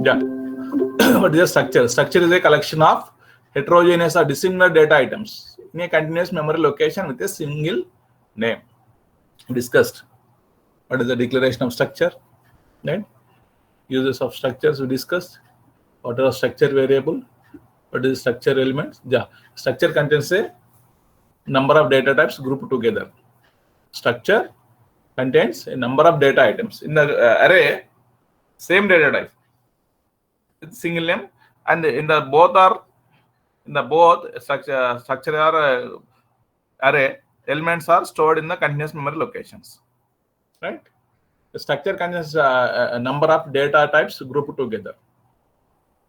Yeah. What is a structure? Structure is a collection of heterogeneous or dissimilar data items in a continuous memory location with a single name. Discussed. What is the declaration of structure? Right? Uses of structures we discussed. What are the structure variable? What is structure elements? Yeah. Structure contains a number of data types grouped together. Structure contains a number of data items in the array, same data type, single name, and in the both structure or array elements are stored in the continuous memory locations. Right? The structure contains a number of data types grouped together.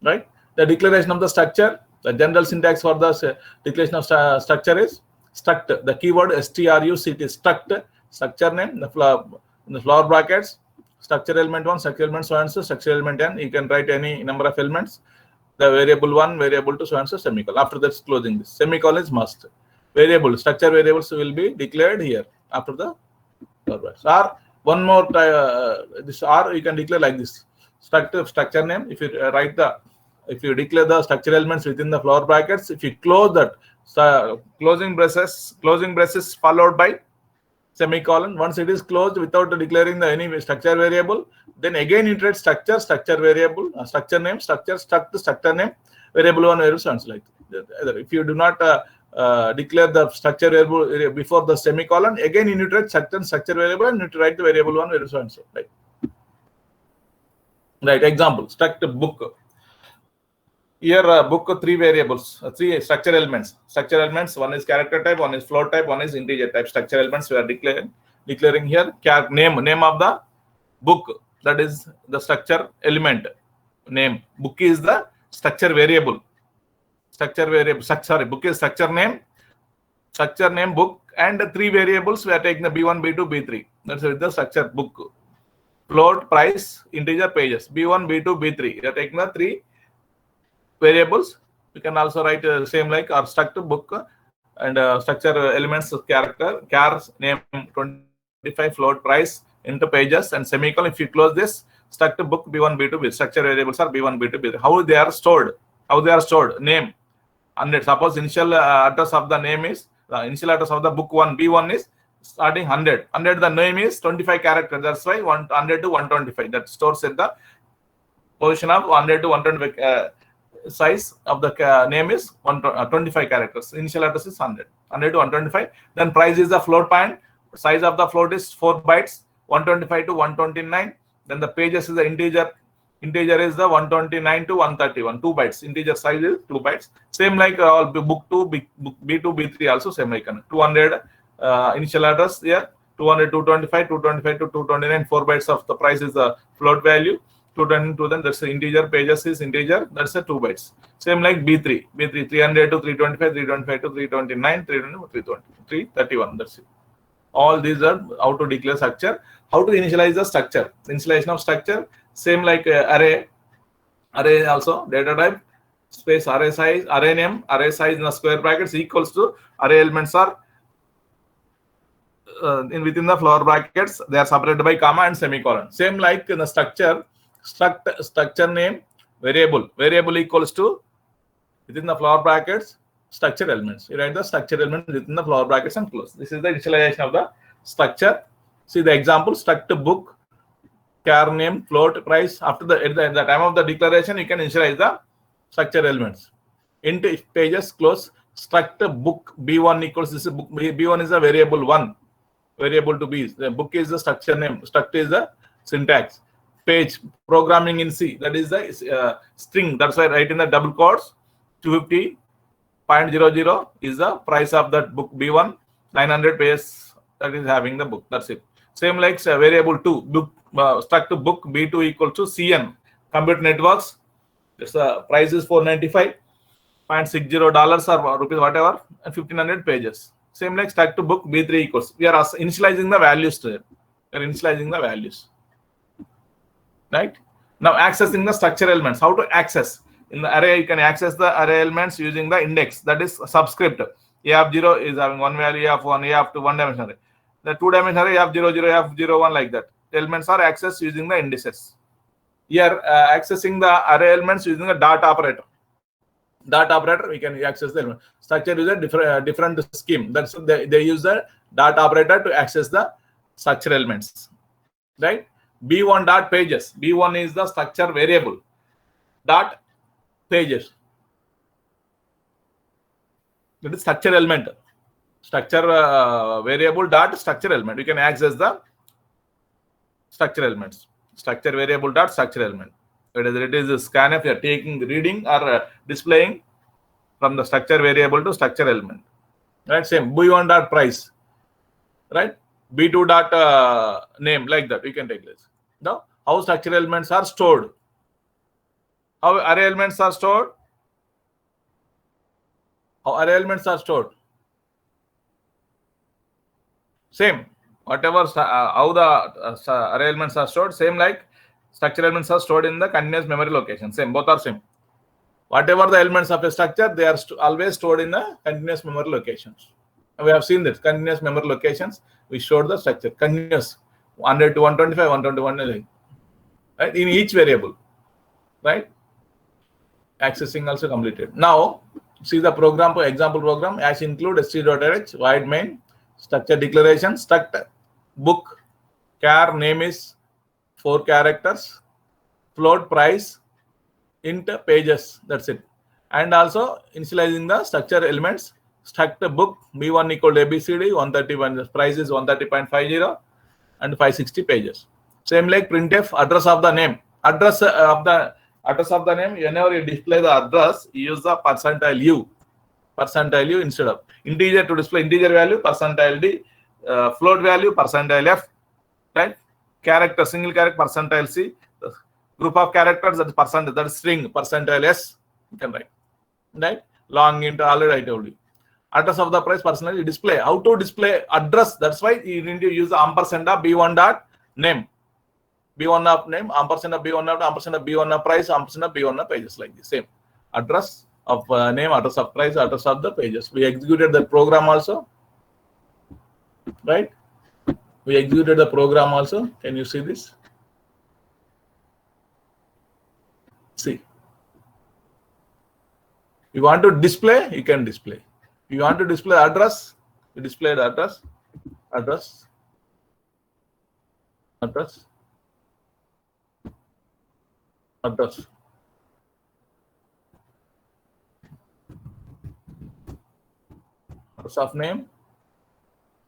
Right? The declaration of the structure, the general syntax for the declaration of structure is struct. The keyword struct, struct, structure name, the flower brackets, structure element 1, structure element so and so, structure element n. You can write any number of elements. The variable 1, variable 2, so and so, semicolon. After that, closing this. Semicolon is must. Variable, structure variables will be declared here after the flower brackets. Or one more this or you can declare like this. Structure name. If you declare the structure elements within the flower brackets, if you close that closing braces followed by semicolon. Once it is closed without declaring the any structure variable, then again iterate structure variable, structure name, structure name, variable 1, variable sounds like that. If you do not declare the structure variable before the semicolon, again you iterate structure variable and you write the variable 1, variable so and so. Right. Example: struct book. Here, book 3 variables, 3 structure elements. Structure elements, one is character type, one is float type, one is integer type. Structure elements we are declaring here. Name of the book, that is the structure element name. Book is the structure variable. Book is structure name book, and the 3 variables we are taking the B1, B2, B3. That's the structure book. Float, price, integer, pages. B1, B2, B3. We are taking the 3 variables. You can also write same like or struct book and structure elements character, char name 25, float price into pages and semicolon. If you close this, struct book B1, B2, B. Structure variables are B1, B2, B3. How they are stored? Name 100. Suppose initial address of the name is the initial address of the book 1 B1 is starting 100. The name is 25 characters. That's why 100 to 125. That stores at the position of 100 to 125. Size of the name is 25 characters. Initial address is 100 to 125. Then price is the float point. Size of the float is 4 bytes, 125 to 129. Then the pages is the integer. Integer is the 129 to 131. 2 bytes. Integer size is 2 bytes. Same like all book 2, B2, B3 also same like 200 initial address here. 200, 225, 225 to 229. 4 bytes of the price is the float value. 210 then that's the integer, pages is integer, that's the 2 bytes. Same like B3 300 to 325, 325 to 329, 331. That's it. All these are how to declare structure. How to initialize the structure? Initialization of structure, same like array also data type space array size, array name, array size in the square brackets equals to array elements are within the flower brackets. They are separated by comma and semicolon. Same like in the structure. Structure name variable equals to within the flower brackets structure elements. You write the structure element within the flower brackets and close. This is the initialization of the structure. See the example: struct book, char name, float, price. After at the time of the declaration, you can initialize the structure elements. Into pages close. Struct book B1 equals this book. B1 is a variable 1. Variable to B. The book is the structure name. Struct is the syntax. Page programming in C, that is the string. That's why I write in the double quotes 250.00 is the price of that book B1. 900 pages that is having the book. That's it. Same like variable 2 book struct book B2 equal to CN computer networks. It's the price is $495.60 or rupees whatever and 1500 pages. Same like struct book B3 equals. We are initializing the values to it. We are initializing the values. Right now, accessing the structure elements. How to access in the array? You can access the array elements using the index, that is subscript. A of 0 is having one value, A of 1, A of 2, one dimension array. The 2 dimension array, A of 0, 0, A of 0, 1 like that. The elements are accessed using the indices. Here, accessing the array elements using a dot operator. Dot operator, we can access the element. Structure is a different scheme. That's they use the dot operator to access the structure elements, right? B1 dot pages. B1 is the structure variable. Dot pages. That is structure element. Structure variable dot structure element. You can access the structure elements. Structure variable dot structure element. Whether it is a scanf, you are taking, reading, or displaying from the structure variable to structure element. Right? Same. B1 dot price. Right? B2 dot name, like that. We can take this. Now, how structure elements are stored? How array elements are stored? How array elements are stored? Same. Whatever how the array elements are stored, same like structure elements are stored in the continuous memory location. Same. Both are same. Whatever the elements of a structure, they are always stored in the continuous memory locations. We have seen this continuous memory locations. We showed the structure continuous 100 to 125, 120 to 120, right? In each variable, right? Accessing also completed. Now, see the program, example program, as include std.h, void main, structure declaration, struct book, char name is 4 characters, float price, int pages, that's it. And also initializing the structure elements, struct book b1 equal to abcd, 131, price is 130.50 and 560 pages. Same like printf, address of the name. Address of the name, whenever you display the address, you use the percentile u instead of integer. To display integer value, percentile d, float value, percentile f, right? Character, single character, percentile c, group of characters, that is percent, that is string, percentile s, you can write, right? Long int, already I told you. Address of the price, percentile display. How to display address? That's why you need to use the ampersand of b1 dot name. B1 of name, ampersand of B1 of ampersand of B1 of price, ampersand of B1 of pages, like the same. Address of name, address of price, address of the pages. We executed the program also, right? We executed the program also. Can you see this? See. You want to display, you can display. You want to display address, you display the address, address, address, address. Address of name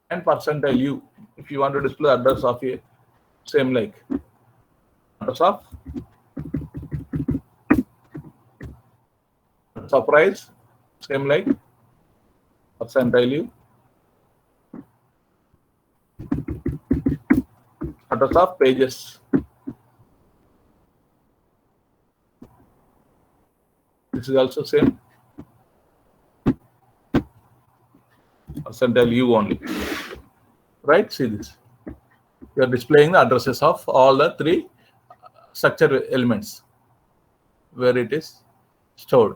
and percentile u. If you want to display address of a, same like address of price, same like percentile u, address of pages. This is also same. Percentile u only, right? See this. You are displaying the addresses of all the 3 structure elements where it is stored.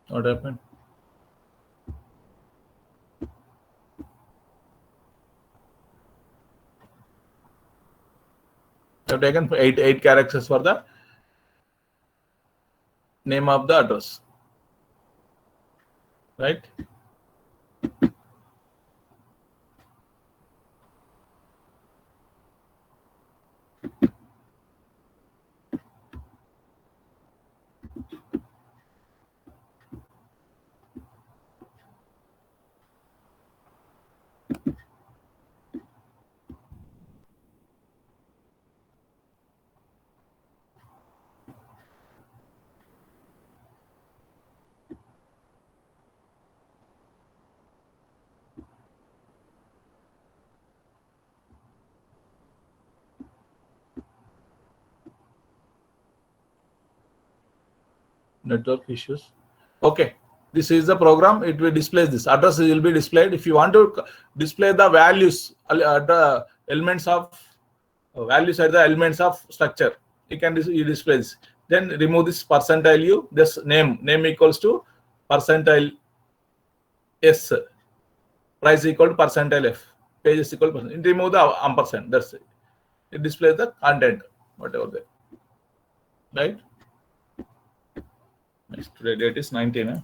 What happened? You have taken 8 characters for the name of the address, right? Network issues. Okay. This is the program. It will display this address will be displayed. If you want to display the values, the elements of values are the elements of structure, you can you display this. Then remove this percentile u. This name equals to percentile s. Price equal to percentile f. Page is equal to percent. Remove the ampersand. That's it. It displays the content, whatever there. Right? Next today date is 19. Eh?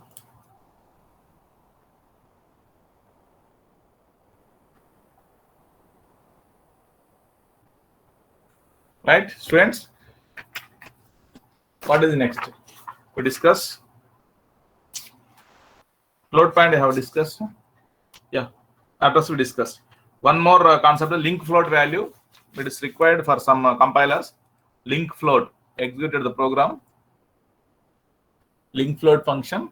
Right, students? What is the next? We discuss float point. I have discussed. Yeah, address we discussed. One more concept: link float value. It is required for some compilers. Link float executed the program. Link float function.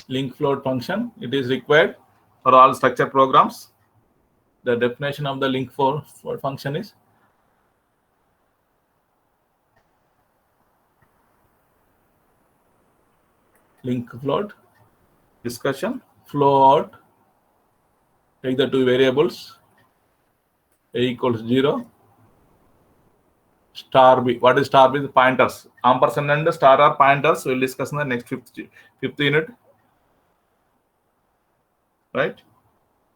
Link float function. It is required for all structure programs. The definition of the link float function is link float discussion float. Take the two variables a equals 0 star b. What is star b? The pointers. Ampersand and star are pointers. We'll discuss in the next fifth unit. Right?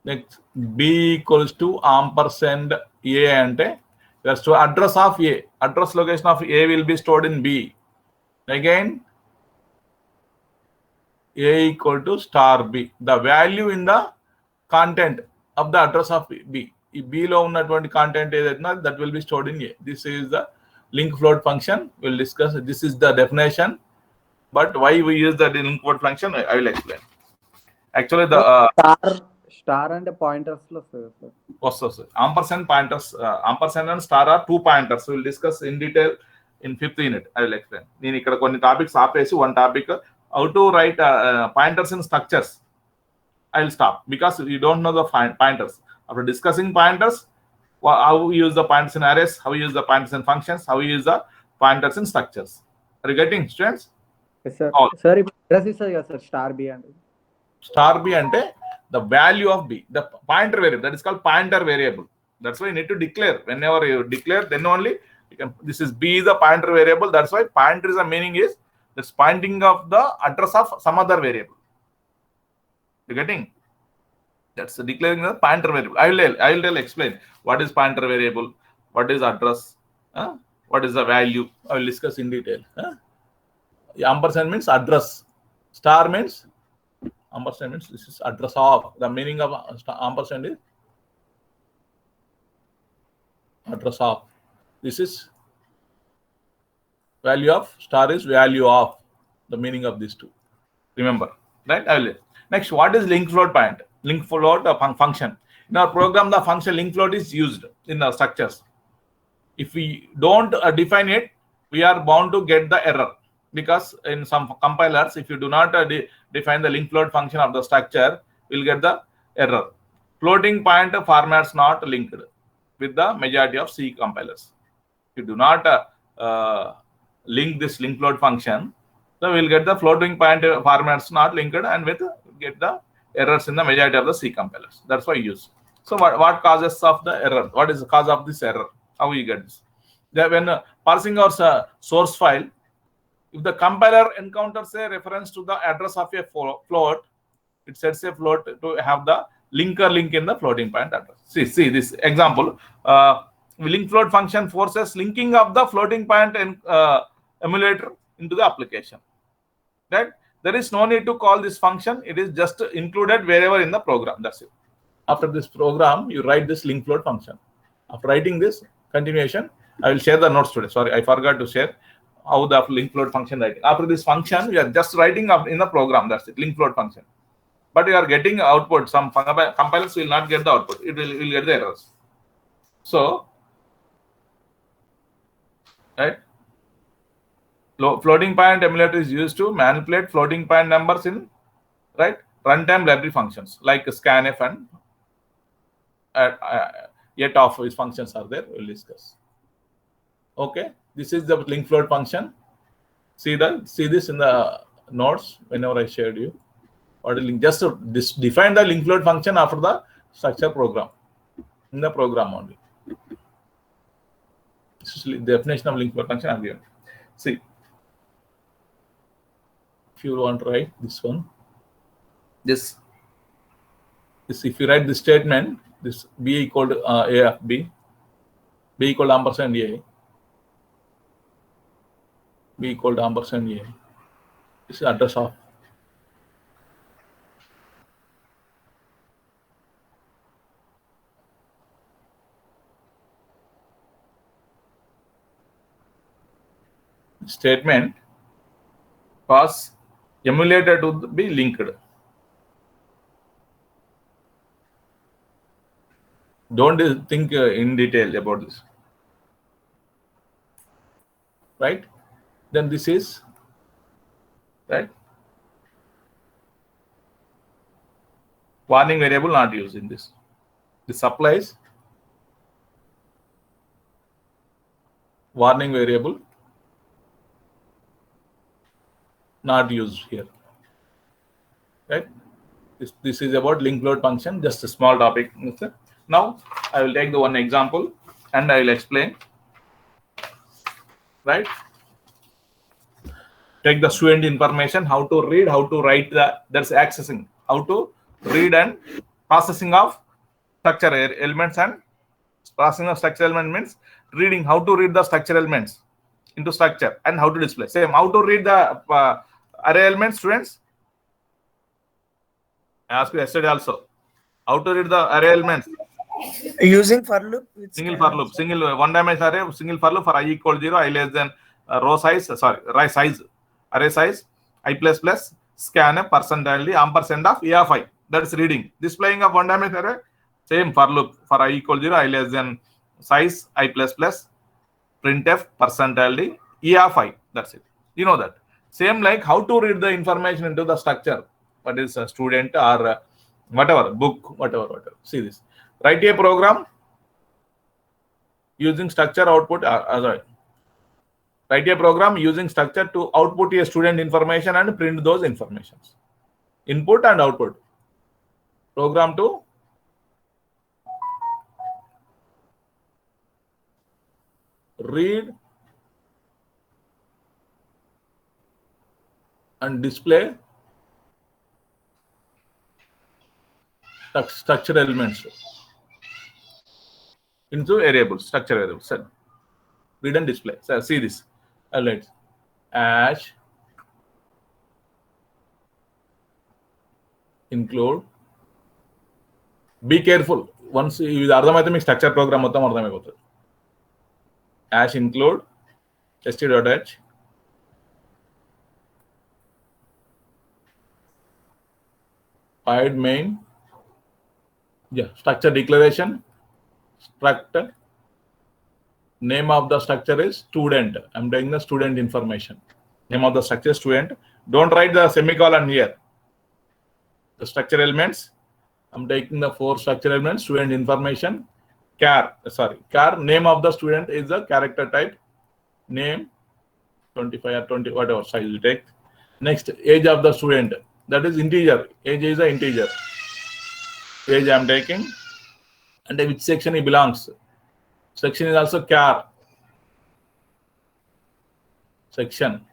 Next, b equals to ampersand a ante. That's to address of a. Address location of a will be stored in b. Again, a equal to star b. The value in the content of the address of b. B lo unnatuvanti content edaitha that will be stored in a. This is the link float function. We'll discuss. This is the definition. But why we use the link float function, I will explain. Actually, the star and pointers lo sir. Also, ampersand pointers, ampersand and star are two pointers. We will discuss in detail in fifth unit. I will explain. నేను ఇక్కడ కొన్ని topics ఆపేసి one topic how to write pointers in structures. I will stop because you don't know the pointers. After discussing pointers, how we use the pointers in arrays, how we use the pointers in functions, how we use the pointers in structures. Are you getting, students? Yes, sir. Sir, address is sir star b and star b ante the value of b, the pointer variable. That is called pointer variable. That's why you need to declare. Whenever you declare, then only you can. This is b is the pointer variable. That's why pointer is the meaning is that's pointing of the address of some other variable. You getting? That's declaring the pointer variable. I will explain what is pointer variable, what is address, what is the value. I will discuss in detail. Ampersand means address. Star means ampersand means this is address of. The meaning of ampersand is address of. This is value of. Star is value of. The meaning of these two. Remember, right? I will. Next, what is link float point? Link float function. In our program, the function link float is used in the structures. If we don't define it, we are bound to get the error. Because in some compilers, if you do not define the link float function of the structure, we'll get the error. Floating point formats not linked with the majority of C compilers. If you do not link this link float function, so we'll get the floating point formats not linked and with get the errors in the majority of the C compilers. That's why you use. So what causes of the error? What is the cause of this error? How you get this? That when parsing our source file, if the compiler encounters a reference to the address of a float, it sets a float to have the linker link in the floating point address. See this example. Link float function forces linking of the floating point emulator into the application. Right? There is no need to call this function. It is just included wherever in the program. That's it. After this program, you write this link float function. After writing this continuation, I will share the notes today. Sorry, I forgot to share how the link float function writing. After this function, we are just writing up in the program. That's it, link float function. But you are getting output. Some compilers will not get the output. It will get the errors. So, right? Floating point emulator is used to manipulate floating point numbers in runtime library functions like scanf and yet of which functions are there, we'll discuss. Okay, this is the link float function. See this in the notes whenever I shared you. Or the link, just to define the link float function after the structure program. In the program only. This is the definition of link float function I've given. See, if you want to write this one, this if you write this statement, this B equal to A of B equal to ampersand A, B equal to ampersand A. This is address of statement was emulated to be linked. Don't think in detail about this, right? Then this is right. Warning variable not used in this. This applies warning variable not used here, right? This is about link float function, just a small topic. Now I will take the one example and I will explain, right? Take the student information, how to read, how to write, that's accessing, how to read and processing of structure elements, and processing of structure element means reading, how to read the structure elements into structure and how to display. Same, how to read the array elements, students? I asked you yesterday also. How to read the array elements? Using for loop. Single for loop, single one dimension array, single for loop for I equal 0, I less than row size, array size, I plus plus, scan a percentile ampersand of A of I. That is reading. Displaying of one dimension array, same for loop for I equal 0, I less than size, I plus plus, printf percentile E of I. That's it. You know that. Same like how to read the information into the structure. What is a student or whatever, book, whatever. See this. Write a program using structure output. Write a program using structure to output a student information and print those informations. Input and output. Program to read and display structure elements into variables, structure variables. So, read and display. So, see this. Let's ash include. Be careful. Once you use structure program, ash include st.h void main. Yeah, structure declaration. Struct name of the structure is student. I'm taking the student information. Name of the structure is student. Don't write the semicolon here. The structure elements. I'm taking the 4 structure elements. Student information. Char. Name of the student is the character type. Name 25 or 20, whatever size you take. Next, age of the student. That is integer. Age is an integer. Age I'm taking. And which section he belongs. Section is also char. Section.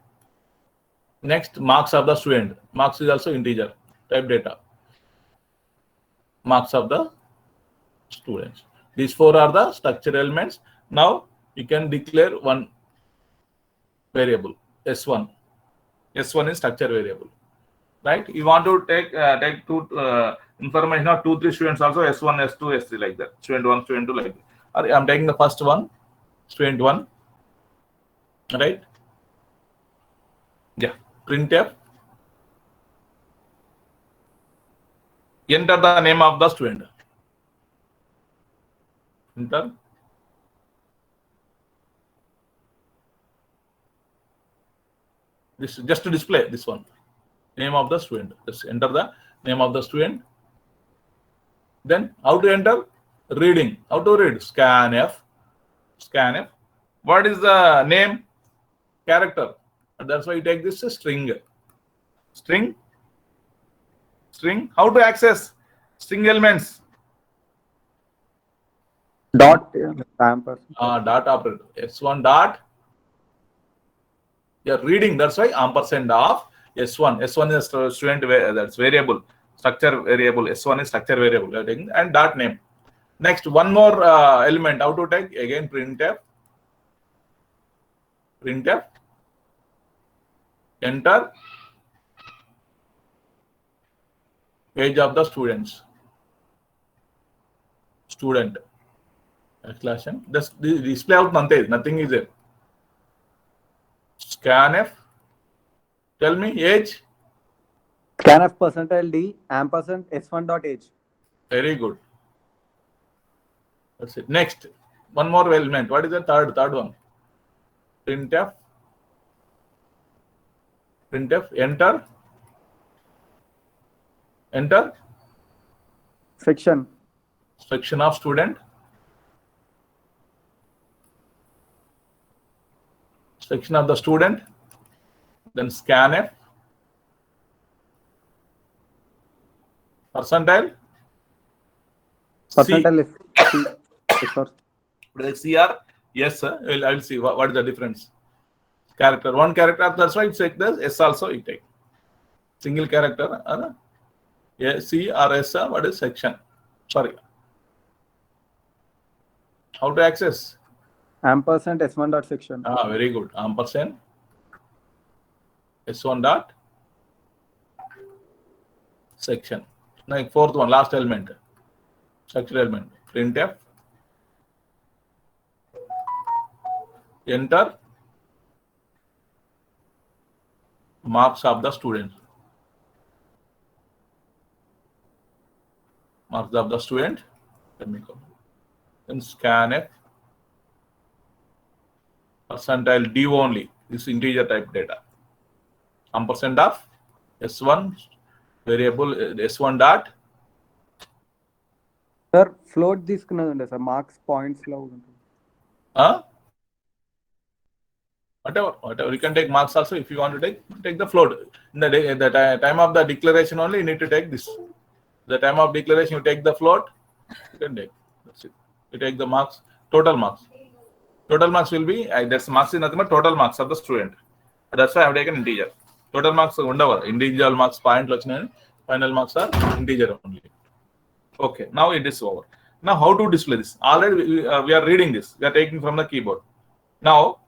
Next, marks of the student. Marks is also integer. Type data. Marks of the students. These 4 are the structure elements. Now you can declare one variable, S1. S1 is structure variable. Right? You want to take two information of 2, 3 students also, S1, S2, S3 like that. Student 1, student 2 like that. Or I'm taking the first one, student 1. Right? Yeah. Printf. Enter the name of the student. Enter. This just to display this one. Name of the student. Just enter the name of the student. Then how to enter? reading. How to read? Scanf. Scanf. What is the name? Character. That's why you take this string. String. String. How to access string elements? Dot ampersand. Dot operator. S1 dot. You're reading. That's why ampersand of S1. S1 is a student. That's variable. Structure variable. S1 is structure variable. You're taking and dot name. Next, one more element. How to take? Again, printf. Printf. Enter. Age of the students. Student. Exclamation. This display out nothing is there. Scanf. Tell me age. Scanf percentile D ampersand S1 dot age. Very good. That's it. Next, one more element. What is the third one? Printf. Printf. Enter. Enter. Section. Section of student. Section of the student. Then scanf. Percentile. Percentile is C. Sorry. CR. Yes, sir. I'll see what is the difference. Character. One character. That's why it's like this. S also you take. Single character. C or S. What is section? Sorry. How to access? Ampersand S1 dot section. Very good. Ampersand S1 dot section. Now, fourth one, last element. Structure element. Printf. Enter. Marks of the student. Marks of the student. Let me go. Then scanf. Percentile D only. This is integer type data. Ampersand of S1 variable S1 dot. Sir, float తీసుకున్నదండి sir marks points లో ఉంటుంది. Whatever. You can take marks also if you want to take the float. In the time of the declaration only, you need to take this. The time of declaration, you take the float. You can take. That's it. You take the marks, total marks. Total marks will be, that's marks is nothing but total marks of the student. That's why I have taken integer. Total marks are individual marks, point, final marks are integer only. Okay, now it is over. Now, how to display this? Already we are reading this. We are taking from the keyboard. Now,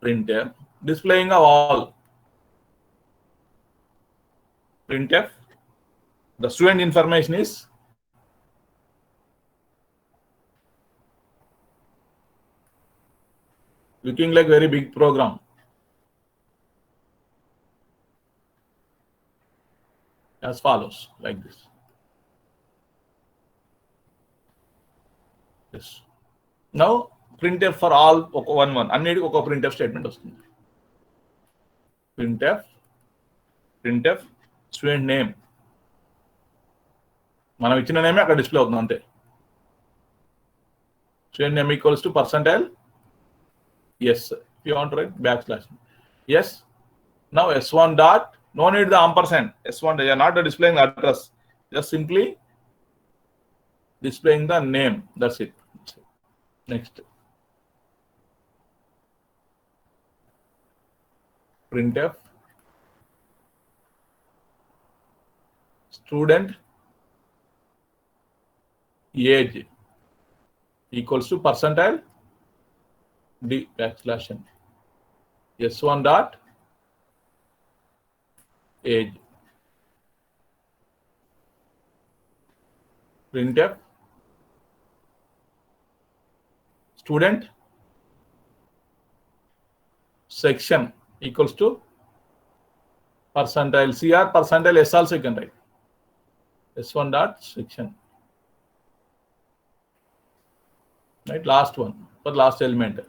printf, displaying of all. Printf, the student information is looking like very big program. As follows, like this. Yes. Now, printf for all one. Annedi oka printf statement vastundi. Printf student name. మనం ఇచ్చిన నేమే అక్కడ display అవుతుంది అంతే. Student name equals to percentile. Yes. If you want to write backslash. Yes. Now S1 dot. No need the ampersand. S1. They are not displaying the address. Just simply displaying the name. That's it. Next. Printf. Student age equals to percentile D backslash n. S1 dot age. Printf student section equals to percentile C or percentile S also you can write. S1 dot section. Right, last one for last element.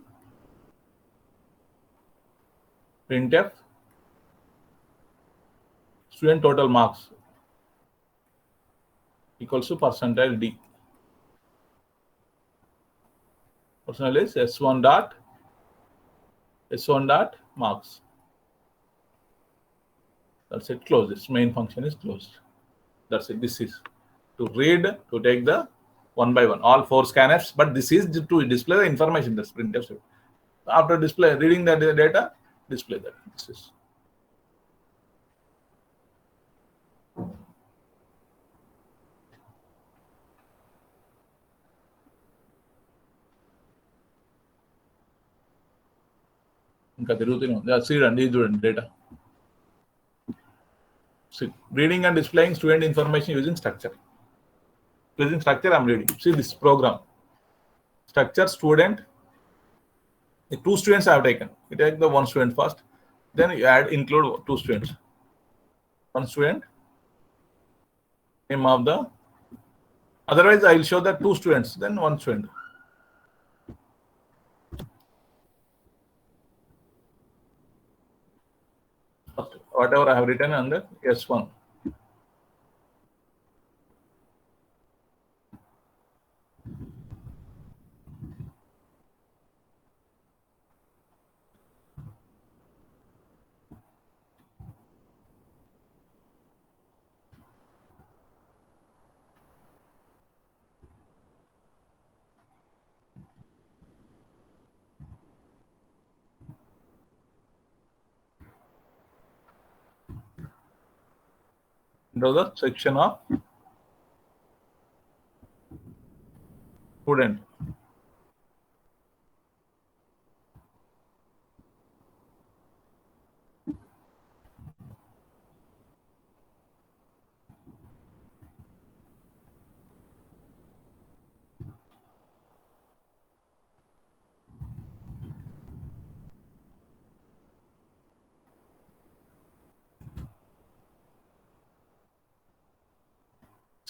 Printf student total marks equals to percentile D. Personal is S1 dot marks. That's it. Close. Its main function is closed. That's it. This is to read, to take the one by one all 4 scanfs, but this is to display the information. That's printf step. After reading the data, display that. This is. ఇంకా తిరుగుతూనే ఉంది. చూడండి ఇది చూడండి data. See, reading and displaying student information using structure. Using structure, I'm reading. See this program. Structure student. The 2 students I have taken. You take the 1 student first, then you include 2 students. 1 student. Name of the. Otherwise, I will show that 2 students, then 1 student. Whatever I have written under S1. Into the section of student.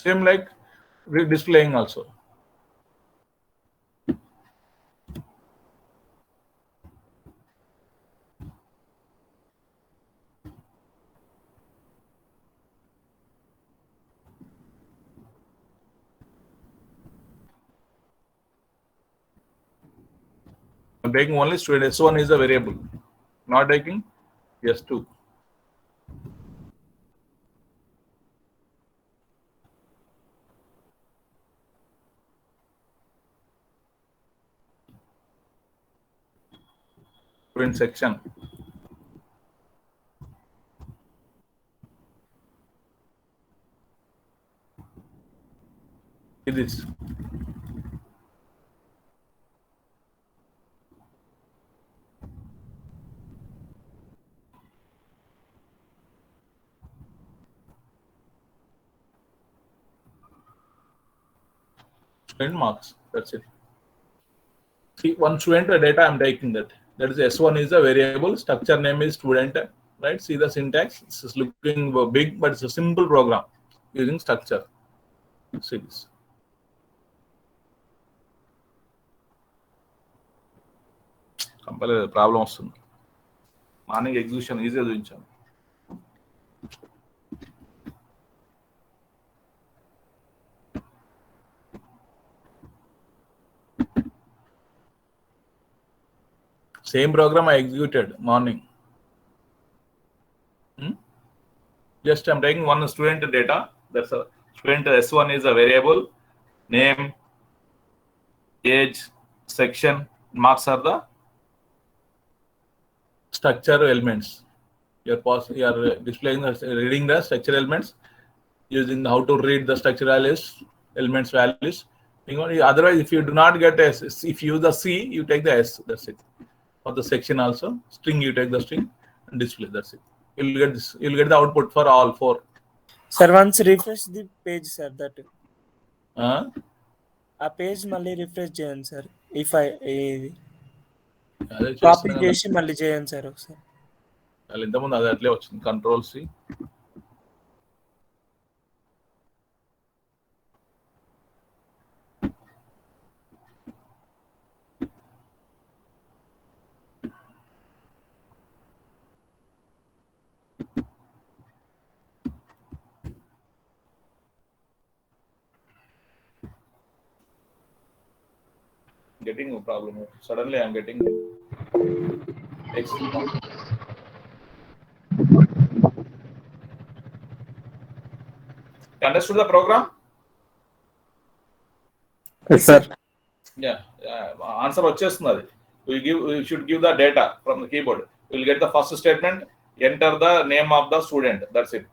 Same like displaying also. I'm taking only student. S1 is a variable. Not taking S2. Student section. It is. Student marks. That's it. See, 1 student data I'm taking that. That is S1 is a variable. Structure name is student. Right? See the syntax. This is looking big, but it's a simple program using structure. See this. Problem వస్తుంది. Morning execution ఈజీగా చూపించాను. Same program I executed morning. Just I'm taking 1 student data. That's a student S1 is a variable. Name, age, section, marks are the structure elements. You are displaying reading the structure elements using how to read the structure elements values. Otherwise, if you do not get S, if you use the C, you take the S. That's it. For the section also, string you take the string and display. That's it. You'll get this. You'll get the output for all 4. Sir, once refresh the page, sir. That. A page మళ్ళీ refresh చేయండి sir. If I copy చేసి మళ్ళీ చేయండి sir ఒకసారి. అలా ఇంతకుముందు అది అట్లే వచ్చింది. Control C. getting a problem. Suddenly I'm getting X. Understood the program? Yes, sir. Yeah. Answer వచ్చేస్తున్నది. We should give the data from the keyboard. We'll get the first statement, enter the name of the student. That's it.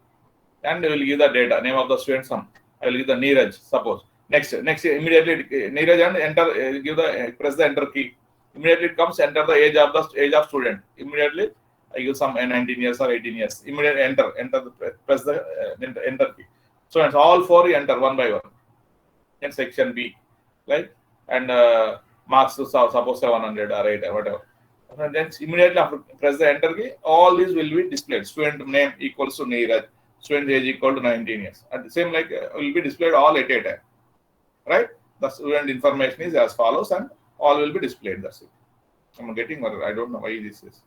And we will give the data, name of the student, some. I will give the Neeraj, suppose. Next, immediately Neeraj and enter, press the enter key. Immediately it comes, enter the age of student. Immediately I give some 19 years or 18 years. Immediately press the enter key. So it's all four, you enter one by one. In section B, right? And marks to suppose 700 or 8 or whatever. And then immediately after press the enter key, all these will be displayed. Student name equals to Neeraj, student age equal to 19 years. And the same will be displayed all at a time, right? The student information is as follows, and all will be displayed. That's it. I'm getting, or I don't know why this is.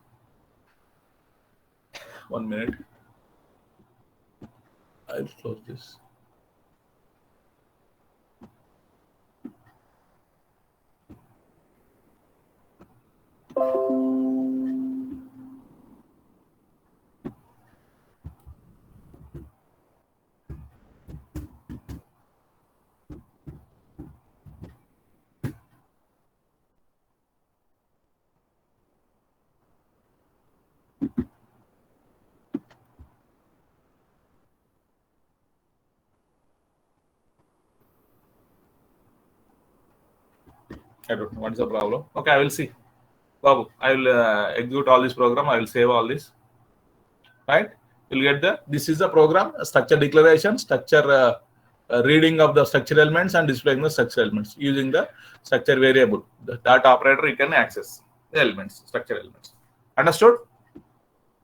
1 minute. I'll close this. I don't know what is the problem. Okay, I will see. Babu, I will execute all this program. I will save all this. Right? You'll get this is the program, structure declaration, structure reading of the structure elements and displaying the structure elements using the structure variable. The data operator, you can access the elements, structure elements. Understood?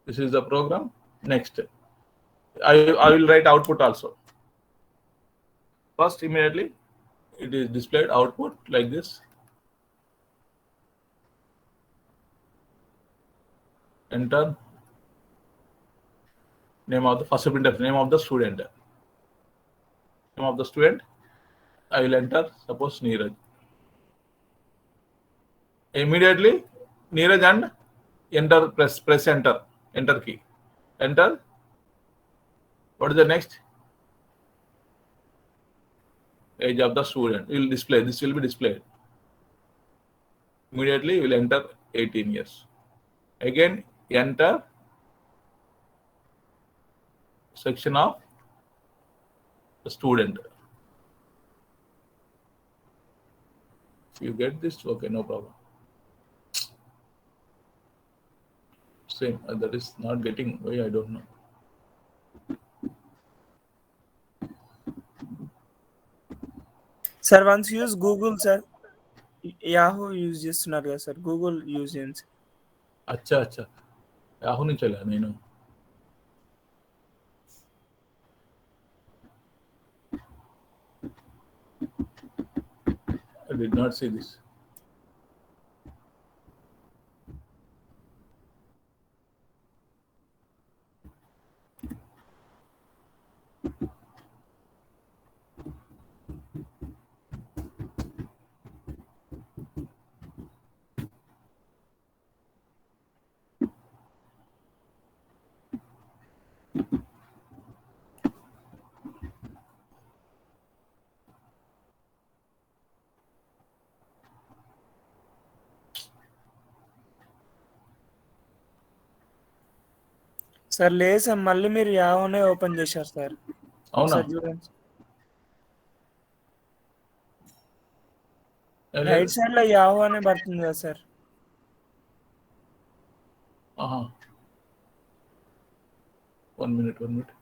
This is the program. Next, I will write output also. First, immediately, it is displayed output like this. Enter name of the first printf, name of the student. Name of the student. I will enter, suppose Neeraj. Immediately, Neeraj and enter, press enter key. Enter. What is the next? Age of the student. Will display. This will be displayed. Immediately, we will enter 18 years. Again, enter section of the student. You get this? Okay, no problem. Same. That is not getting. Why I don't know. Sir, once use Google, sir. Yahoo use చేస్తున్నారు కదా sir, Google use చేయండి sir. अच्छा अच्छा Yahoo नहीं चला नहीं. I did not see this. Sir లేదు sir, మళ్ళీ మీరు యాహూనే ఓపెన్ చేశారు సార్. అవునా? సార్ చూడండి, రైట్ సైడ్ లో యాహూ అనే పడుతుంది కదా sir. One minute.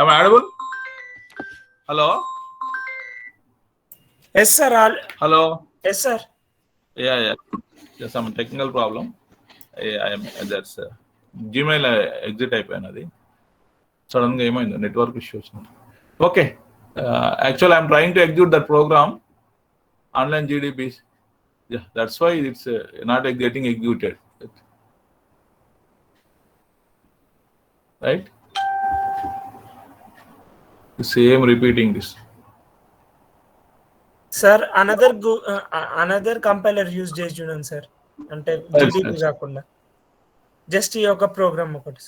Am I audible? Hello? Yes, sir. Hello? Yes, sir. Yeah. There's some technical problem. I am that's Gmail exit అయిపోయినది సడన్ గా ఏమైంది నెట్వర్క్ ఇష్యూ వచ్చింది. Okay, actual I'm trying to execute that program online GDB. That's why it's not getting executed, right? Same repeating this. Sir, another compiler use చేస్తున్నాను sir, అంటే GDB కాకుండా just ఈ యొక్క programme ఒకటి.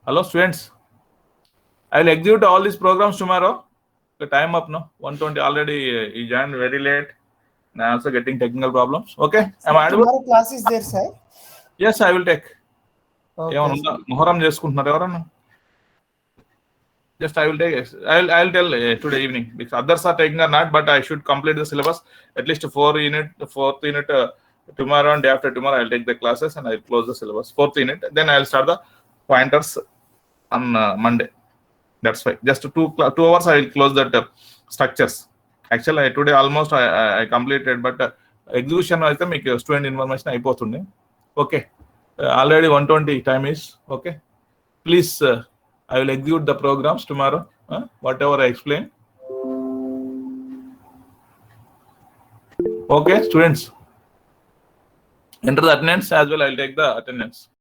Hello students, I will execute all these programs tomorrow. The time up now, 1:20 already. You joined very late. Now also getting technical problems. Okay, am I audible? Tomorrow class is there, sir? Yes, I will take. Okay, ఏమన్నా మొహరం చేసుకుంటున్నారు ఎవరన్నా? Just I will take. I'll tell today evening, because others are taking or not, but I should complete the syllabus at least 4th unit tomorrow and day after tomorrow. I'll take the classes and I'll close the syllabus. 4th unit, then I'll start the pointers on Monday. That's why just 2 hours I will close that structures. Actually today almost I completed, but execution అయితే మీకు student information అయిపోతుంది. Okay, already 1:20 time is okay. Please I will execute the programs tomorrow, whatever I explain. Okay students, enter the attendance as well. I'll take the attendance.